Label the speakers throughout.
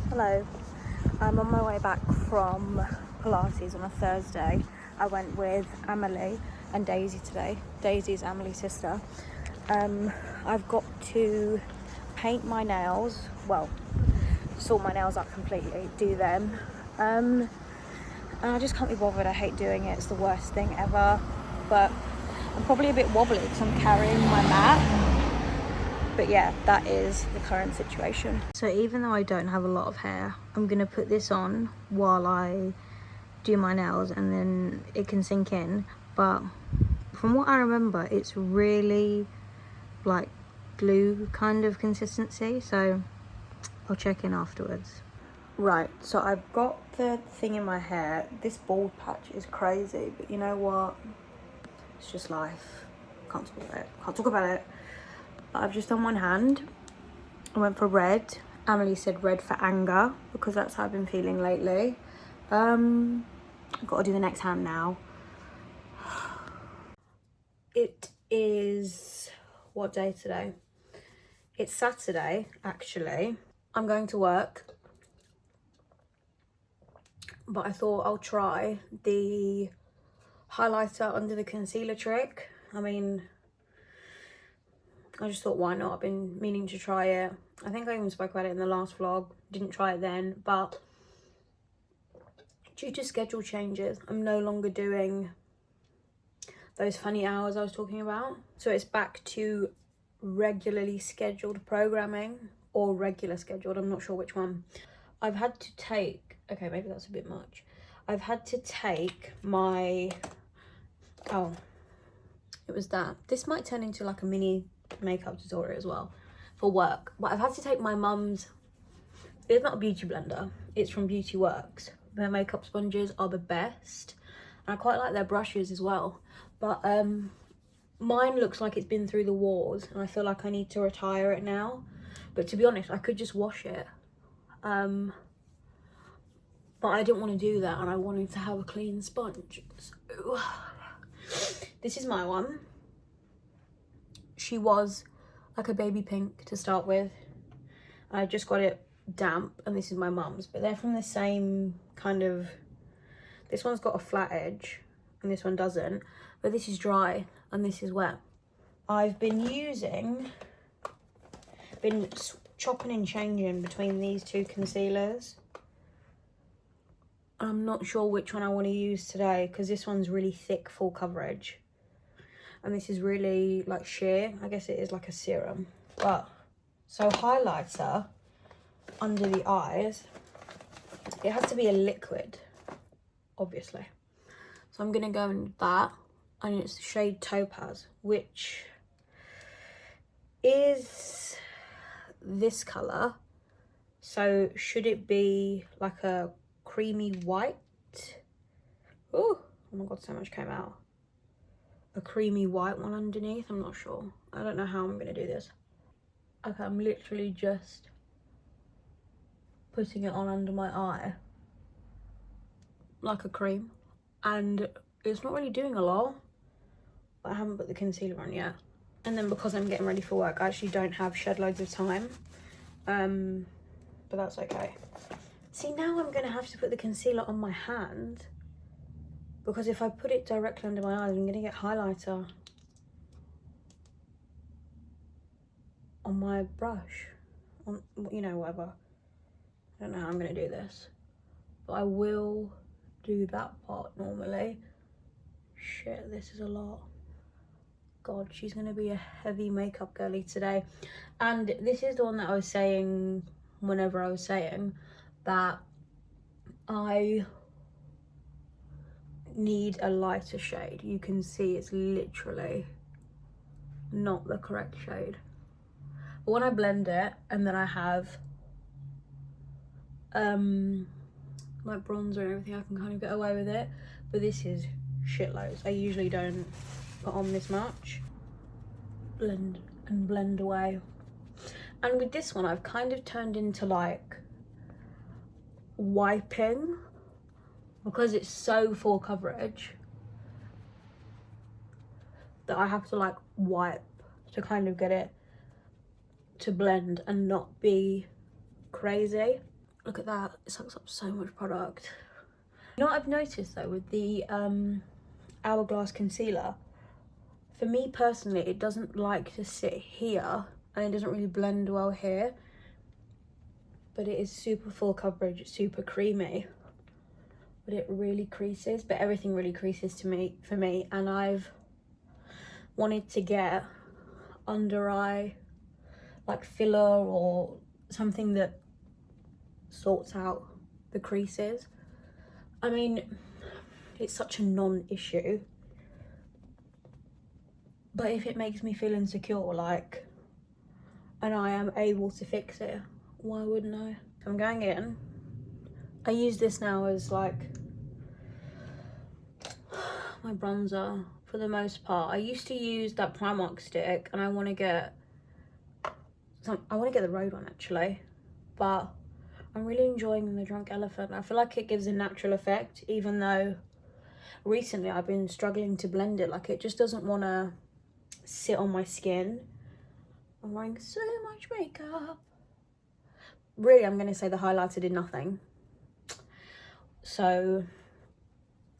Speaker 1: Hello, I'm on my way back from Pilates on a Thursday. I went with Emily and Daisy today. Daisy's Emily's sister. I've got to paint my nails, well, sort my nails out completely, do them. And I just can't be bothered. I hate doing it. It's the worst thing ever. But I'm probably a bit wobbly because I'm carrying my mat. But yeah, that is the current situation. So even though I don't have a lot of hair, I'm gonna put this on while I do my nails and then it can sink in. But from what I remember, it's really like glue kind of consistency. So I'll check in afterwards. Right, so I've got the thing in my hair. This bald patch is crazy, but you know what? It's just life. Can't talk about it. But I've just done one hand. I went for red. Emily said red for anger because that's how I've been feeling lately. I've got to do the next hand now. It is, what day today? It's Saturday, actually. I'm going to work, but I thought I'll try the highlighter under the concealer trick. I mean, I just thought, why not? I've been meaning to try it. I think I even spoke about it in the last vlog. Didn't try it then, but due to schedule changes, I'm no longer doing those funny hours I was talking about. So it's back to regularly scheduled programming, or regular scheduled, I'm not sure which one. I've had to take, okay, maybe that's a bit much. I've had to take my, oh, it was that. This might turn into like a mini makeup tutorial as well for work, but I've had to take my mum's, it's not a beauty blender, it's from Beauty Works. Their makeup sponges are the best and I quite like their brushes as well, but mine looks like it's been through the wars and I feel like I need to retire it now. But to be honest, I could just wash it, but I didn't want to do that and I wanted to have a clean sponge. So this is my one. She was like a baby pink to start with. I just got it damp, and this is my mum's, but they're from the same kind of, this one's got a flat edge and this one doesn't, but this is dry and this is wet. I've been chopping and changing between these two concealers. I'm not sure which one I want to use today because this one's really thick, full coverage. And this is really like sheer. I guess it is like a serum. But, so highlighter under the eyes, it has to be a liquid, obviously. So I'm going to go in that. And it's the shade Topaz, which is this colour. So should it be like a creamy white? Oh my god, so much came out. A creamy white one underneath, I'm not sure. I don't know how I'm gonna do this. Okay, I'm literally just putting it on under my eye like a cream, and it's not really doing a lot, but I haven't put the concealer on yet. And then because I'm getting ready for work, I actually don't have shed loads of time, but that's okay. See, now I'm gonna have to put the concealer on my hand, because if I put it directly under my eyes, I'm gonna get highlighter on my brush, on, you know, whatever. I don't know how I'm gonna do this, but I will do that part normally. Shit, this is a lot. God, she's gonna be a heavy makeup girly today. And this is the one that I was saying whenever I was saying that I need a lighter shade. You can see it's literally not the correct shade. But when I blend it and then I have like bronzer and everything, I can kind of get away with it. But this is shitloads. I usually don't put on this much. Blend and blend away. And with this one, I've kind of turned into like wiping, because it's so full coverage that I have to like wipe to kind of get it to blend and not be crazy. Look at that, it sucks up so much product. You know what I've noticed though with the Hourglass concealer? For me personally, it doesn't like to sit here and it doesn't really blend well here. But it is super full coverage, it's super creamy. But it really creases, but everything really creases for me. And I've wanted to get under eye like filler or something that sorts out the creases. I mean, it's such a non-issue, but if it makes me feel insecure, like, and I am able to fix it, why wouldn't I? I'm going in. I use this now as like my bronzer for the most part. I used to use that Primark stick, and I want to get the Road one actually, but I'm really enjoying the Drunk Elephant. I feel like it gives a natural effect, even though recently I've been struggling to blend it. Like, it just doesn't want to sit on my skin. I'm wearing so much makeup. Really, I'm going to say the highlighter did nothing. So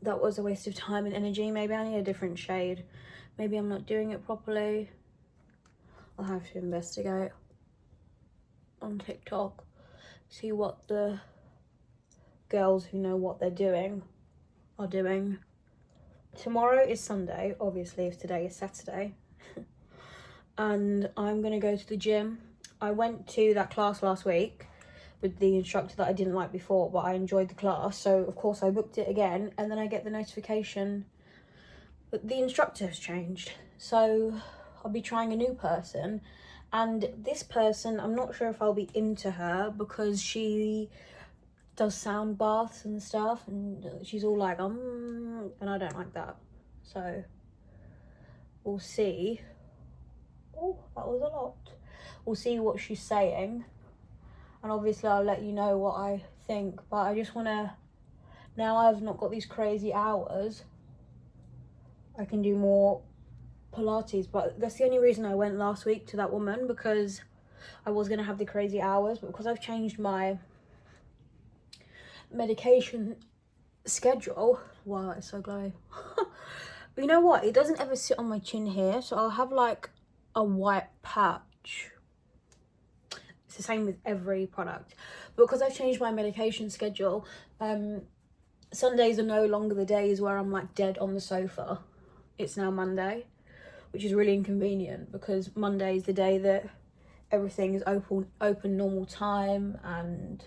Speaker 1: that was a waste of time and energy. Maybe I need a different shade. Maybe I'm not doing it properly. I'll have to investigate on TikTok. See what the girls who know what they're doing are doing. Tomorrow is Sunday, obviously, if today is Saturday. And I'm gonna go to the gym. I went to that class last week with the instructor that I didn't like before, but I enjoyed the class, so of course I booked it again, and then I get the notification that the instructor has changed. So I'll be trying a new person, and this person, I'm not sure if I'll be into her because she does sound baths and stuff, and she's all like, and I don't like that. So we'll see. Oh, that was a lot. We'll see what she's saying, and obviously I'll let you know what I think. But I just want to, now I've not got these crazy hours, I can do more Pilates. But that's the only reason I went last week to that woman, because I was going to have the crazy hours, but because I've changed my medication schedule, wow, it's so glowy. But you know what, it doesn't ever sit on my chin here, so I'll have like a white patch. It's the same with every product, but because I've changed my medication schedule, Sundays are no longer the days where I'm like dead on the sofa. It's now Monday, which is really inconvenient, because Monday is the day that everything is open normal time and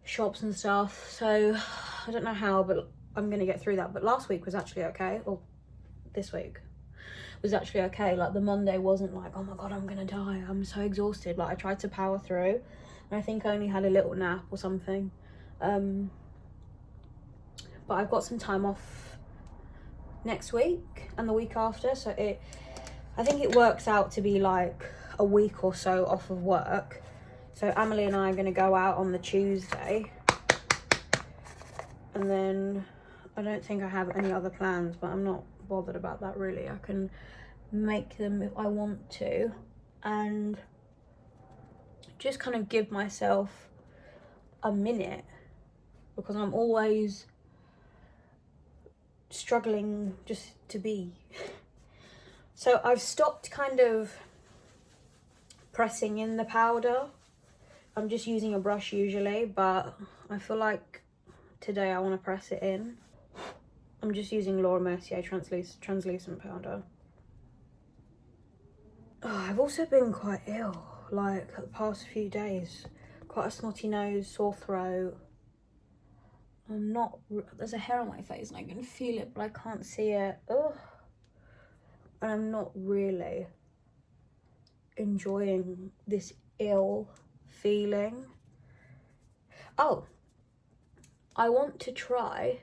Speaker 1: shops and stuff. So I don't know how, but I'm gonna get through that. But last week was actually okay, or this week was actually okay. Like, the Monday wasn't like, oh my god, I'm gonna die, I'm so exhausted. Like, I tried to power through, and I think I only had a little nap or something. But I've got some time off next week and the week after, so I think it works out to be like a week or so off of work. So Emily and I are gonna go out on the Tuesday, and then I don't think I have any other plans, but I'm not bothered about that really. I can make them if I want to, and just kind of give myself a minute, because I'm always struggling just to be. So I've stopped kind of pressing in the powder. I'm just using a brush usually, but I feel like today I want to press it in. I'm just using Laura Mercier translucent powder. Oh, I've also been quite ill, like the past few days. Quite a snotty nose, sore throat. There's a hair on my face and I can feel it, but I can't see it. Ugh. And I'm not really enjoying this ill feeling. Oh, I want to try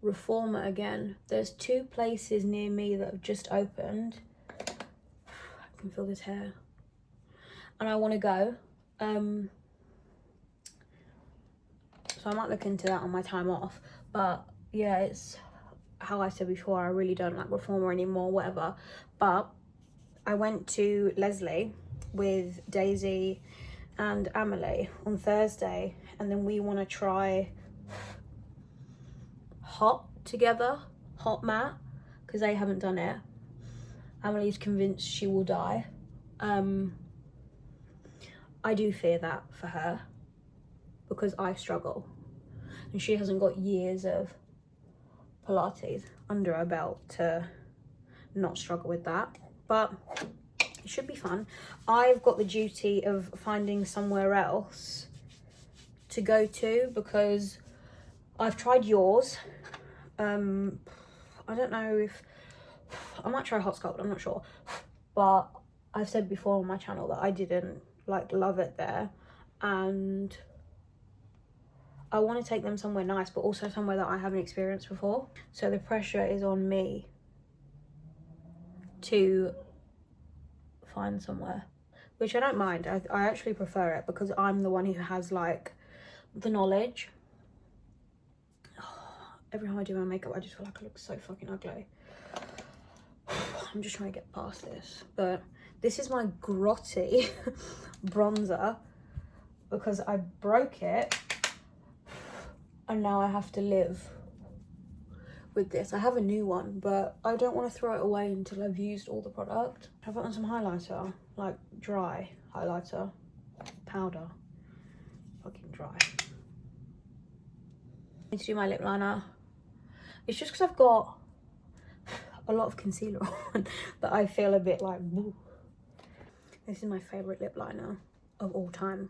Speaker 1: Reformer again. There's 2 places near me that have just opened. I can feel this hair, and I want to go. So I might look into that on my time off. But yeah, it's how I said before, I really don't like Reformer anymore, whatever. But I went to Leslie with Daisy and Amelie on Thursday, and then we want to try hot together, hot mat, because they haven't done it. Amelie's convinced she will die. I do fear that for her because I struggle, and she hasn't got years of Pilates under her belt to not struggle with that, but it should be fun. I've got the duty of finding somewhere else to go to because I've tried yours. I don't know if I might try Hot Sculpt, I'm not sure, but I've said before on my channel that I didn't like love it there, and I want to take them somewhere nice, but also somewhere that I haven't experienced before. So the pressure is on me to find somewhere, which I don't mind. I actually prefer it because I'm the one who has like the knowledge. Every time I do my makeup, I just feel like I look so fucking ugly. I'm just trying to get past this, but this is my grotty bronzer because I broke it and now I have to live with this. I have a new one, but I don't want to throw it away until I've used all the product. I put on some highlighter, like dry highlighter, powder, fucking dry. I need to do my lip liner. It's just because I've got a lot of concealer on that I feel a bit like, woo. This is my favourite lip liner of all time.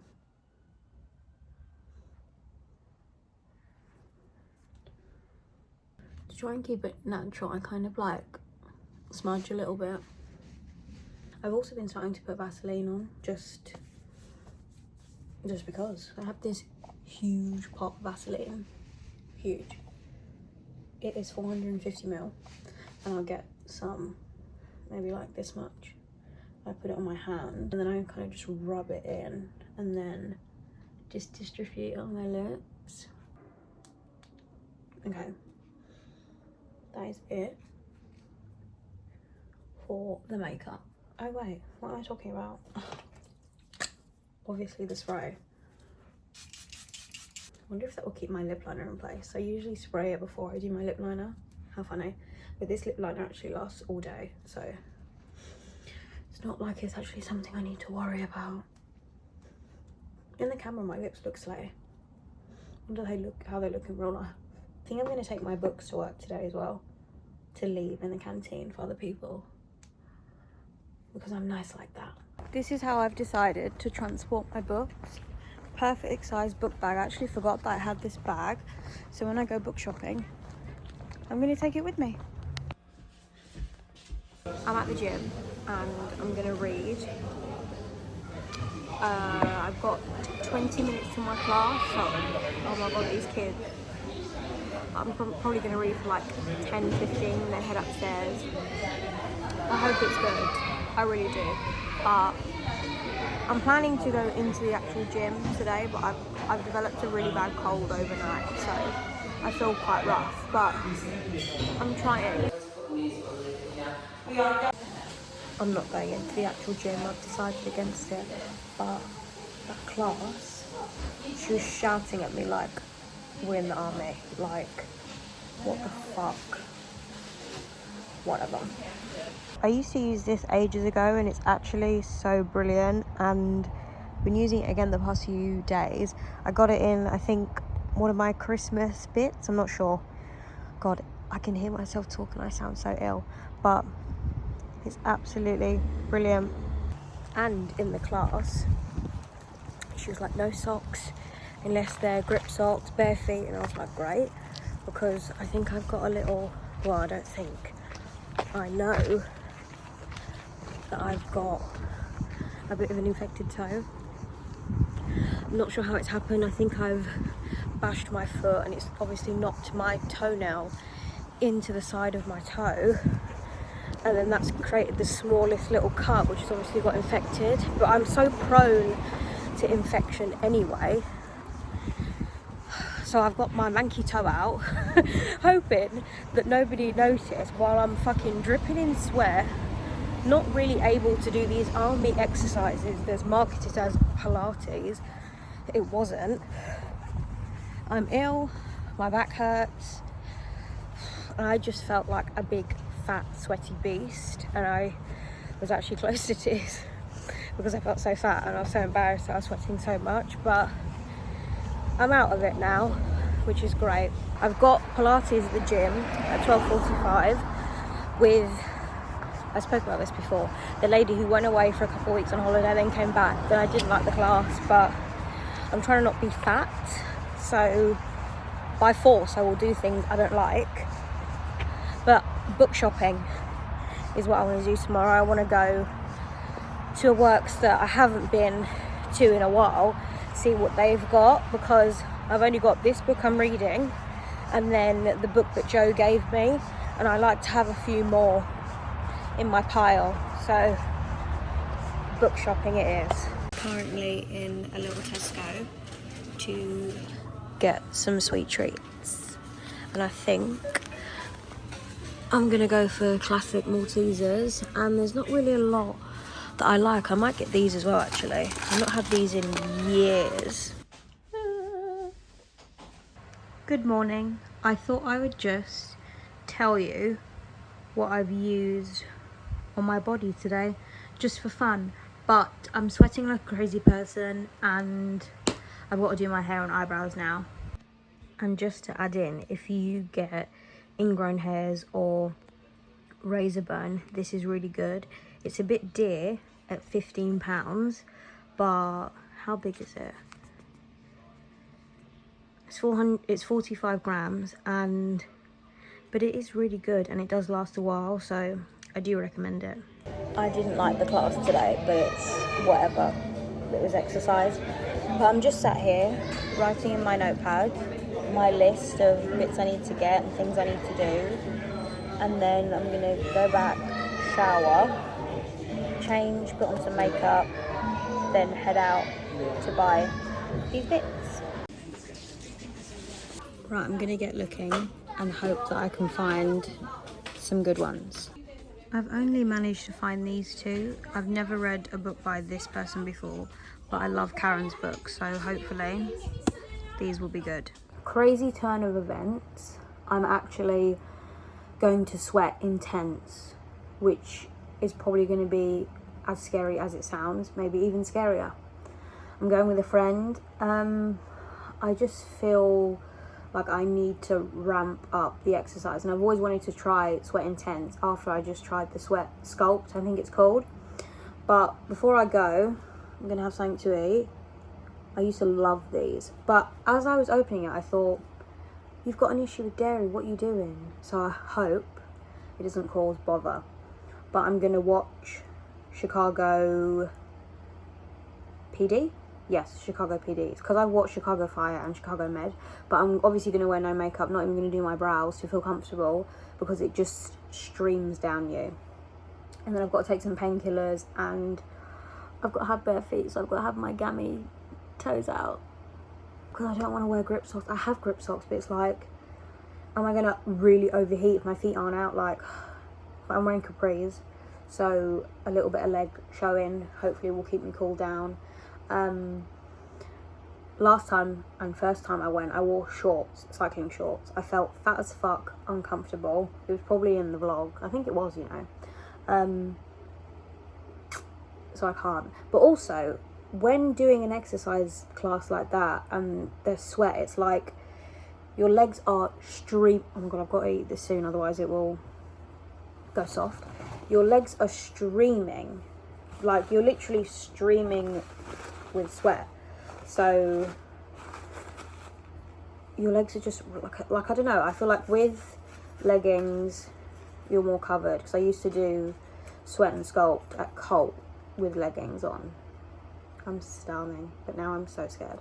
Speaker 1: To try and keep it natural, I kind of like smudge a little bit. I've also been starting to put Vaseline on just because. I have this huge pot of Vaseline, huge. It is 450ml, and I'll get some, maybe like this much. I put it on my hand, and then I kind of just rub it in, and then just distribute it on my lips. Okay, that is it for the makeup. Oh wait, what am I talking about? Obviously the spray. I wonder if that will keep my lip liner in place. I usually spray it before I do my lip liner. How funny. But this lip liner actually lasts all day, so it's not like it's actually something I need to worry about. In the camera, my lips look slay. I wonder how they look in real life. I think I'm going to take my books to work today as well, to leave in the canteen for other people, because I'm nice like that. This is how I've decided to transport my books. Perfect size book bag. I actually forgot that I had this bag, so when I go book shopping, I'm going to take it with me. I'm at the gym and I'm going to read. I've got 20 minutes to my class, so oh my god, these kids. I'm probably going to read for like 10, 15 and then head upstairs. I hope it's good, I really do. But I'm planning to go into the actual gym today, but I've developed a really bad cold overnight, so I feel quite rough, but I'm trying. I'm not going into the actual gym, I've decided against it, but that class, she was shouting at me like we're in the army, like what the fuck, whatever. I used to use this ages ago and it's actually so brilliant, and I've been using it again the past few days. I got it in, I think, one of my Christmas bits, I'm not sure. God, I can hear myself talk and I sound so ill, but it's absolutely brilliant. And in the class, she was like, no socks unless they're grip socks, bare feet, and I was like, great, because I think I've got a little, well, I don't think, I know that I've got a bit of an infected toe. I'm not sure how it's happened. I think I've bashed my foot and it's obviously knocked my toenail into the side of my toe, and then that's created the smallest little cut, which has obviously got infected. But I'm so prone to infection anyway, so I've got my manky toe out hoping that nobody noticed while I'm fucking dripping in sweat, not really able to do these army exercises that's marketed as Pilates. It wasn't. I'm ill, my back hurts, and I just felt like a big fat sweaty beast, and I was actually close to tears because I felt so fat and I was so embarrassed that I was sweating so much. But I'm out of it now, which is great. I've got Pilates at the gym at 12:45 with, I spoke about this before, the lady who went away for a couple of weeks on holiday, then came back. Then I didn't like the class, but I'm trying to not be fat, so by force I will do things I don't like. But book shopping is what I want to do tomorrow. I want to go to a works that I haven't been to in a while, see what they've got, because I've only got this book I'm reading and then the book that Joe gave me, and I like to have a few more in my pile, so book shopping it is. Currently in a little Tesco to get some sweet treats, and I think I'm gonna go for classic Maltesers, and there's not really a lot that I like. I might get these as well actually. I've not had these in years. Good morning. I thought I would just tell you what I've used on my body today, just for fun. But I'm sweating like a crazy person, and I've got to do my hair and eyebrows now. And just to add in, if you get ingrown hairs or razor burn, this is really good. It's a bit dear at £15, but how big is it? It's 45 grams, but it is really good and it does last a while, so I do recommend it. I didn't like the class today, but it's whatever. It was exercise. But I'm just sat here writing in my notepad my list of bits I need to get and things I need to do, and then I'm gonna go back, shower, change, put on some makeup, then head out to buy these bits. Right, I'm gonna get looking and hope that I can find some good ones. I've only managed to find these two. I've never read a book by this person before, but I love Karen's books, so hopefully these will be good. Crazy turn of events. I'm actually going to sweat intense, which is probably going to be as scary as it sounds, maybe even scarier. I'm going with a friend. I just feel like I need to ramp up the exercise, and I've always wanted to try sweat intense after I just tried the sweat sculpt, I think it's called. But before I go, I'm gonna have something to eat. I used to love these, but as I was opening it I thought, you've got an issue with dairy, what are you doing? So I hope it doesn't cause bother. But I'm gonna watch Chicago PD. Yes, Chicago PD. It's because I watched Chicago Fire and Chicago Med, but I'm obviously going to wear no makeup, not even going to do my brows to feel comfortable, because it just streams down you. And then I've got to take some painkillers, and I've got to have bare feet, so I've got to have my gammy toes out, because I don't want to wear grip socks. I have grip socks, but it's like, am I going to really overheat if my feet aren't out? Like, I'm wearing capris, so a little bit of leg showing hopefully will keep me cool down. Last time and first time I went, I wore shorts, cycling shorts. I felt fat as fuck, uncomfortable. It was probably in the vlog. I think it was, you know. So I can't. But also, when doing an exercise class like that and there's sweat, it's like your legs are oh my god, I've got to eat this soon, otherwise it will go soft. Your legs are streaming. Like, you're literally streaming with sweat, so your legs are just like I don't know, I feel like with leggings you're more covered, because I used to do sweat and sculpt at Colt with leggings on. I'm starving, but now I'm so scared.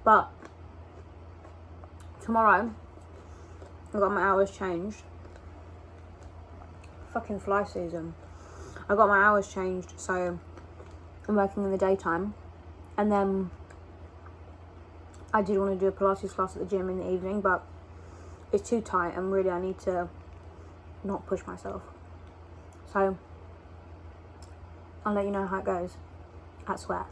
Speaker 1: But tomorrow I got my hours changed. Fucking fly season. I got my hours changed, so I'm working in the daytime, and then I did want to do a Pilates class at the gym in the evening, but it's too tight and really I need to not push myself. So I'll let you know how it goes at Sweat.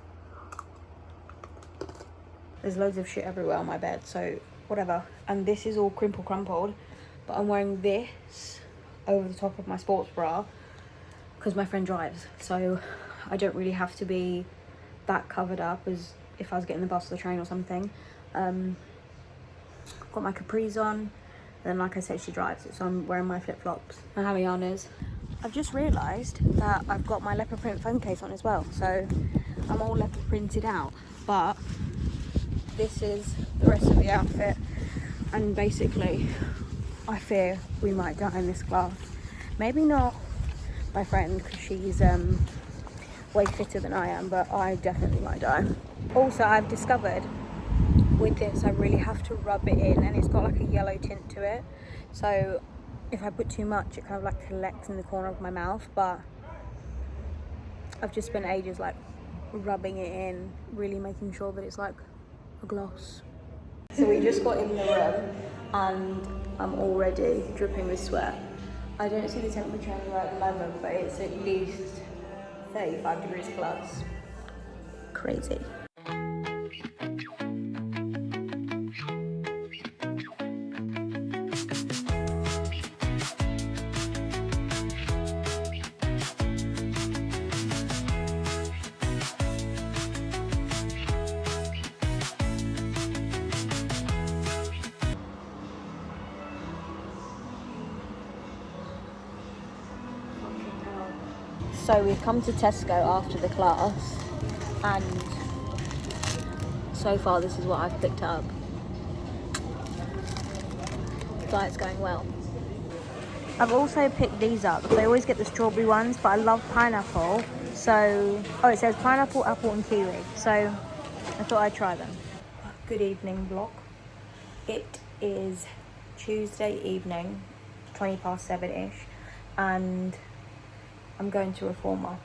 Speaker 1: There's loads of shit everywhere on my bed, so whatever. And this is all crumpled, but I'm wearing this over the top of my sports bra because my friend drives, so I don't really have to be that covered up as if I was getting the bus or the train or something. Got my capris on, and then like I said, she drives it, so I'm wearing my flip-flops and Havaianas. I've just realised that I've got my leopard print phone case on as well, so I'm all leopard printed out, but this is the rest of the outfit, and basically I fear we might die in this class. Maybe not my friend, because she's way fitter than I am, but I definitely might die. Also, I've discovered with this I really have to rub it in, and it's got like a yellow tint to it, so if I put too much it kind of like collects in the corner of my mouth. But I've just spent ages like rubbing it in, really making sure that it's like a gloss. So we just got in the room and I'm already dripping with sweat. I don't see the temperature anywhere at the moment, but it's at least 35 degrees plus. Crazy. So we've come to Tesco after the class, and so far this is what I've picked up. Diet's going well. I've also picked these up because I always get the strawberry ones, but I love pineapple. So, oh, it says pineapple, apple and kiwi. So I thought I'd try them. Good evening vlog. It is Tuesday evening, 7:20-ish, and I'm going to Reformer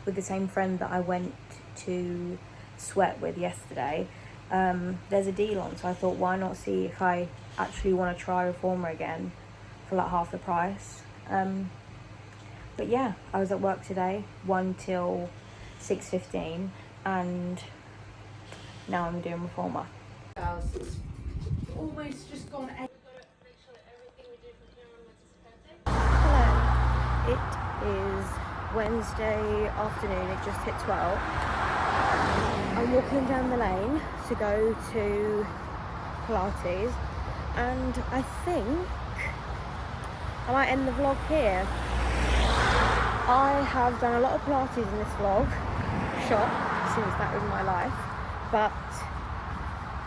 Speaker 1: with the same friend that I went to Sweat with yesterday. There's a deal on, so I thought, why not see if I actually want to try Reformer again for like half the price. But yeah, I was at work today, 1 till 6:15, and now I'm doing Reformer.
Speaker 2: Almost just gone.
Speaker 1: Hello, it is Wednesday afternoon, it just hit 12. I'm walking down the lane to go to Pilates, and I think I might end the vlog here. I have done a lot of Pilates in this vlog, since that was my life, but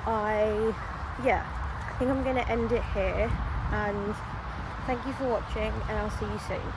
Speaker 1: I think I'm going to end it here, and thank you for watching, and I'll see you soon.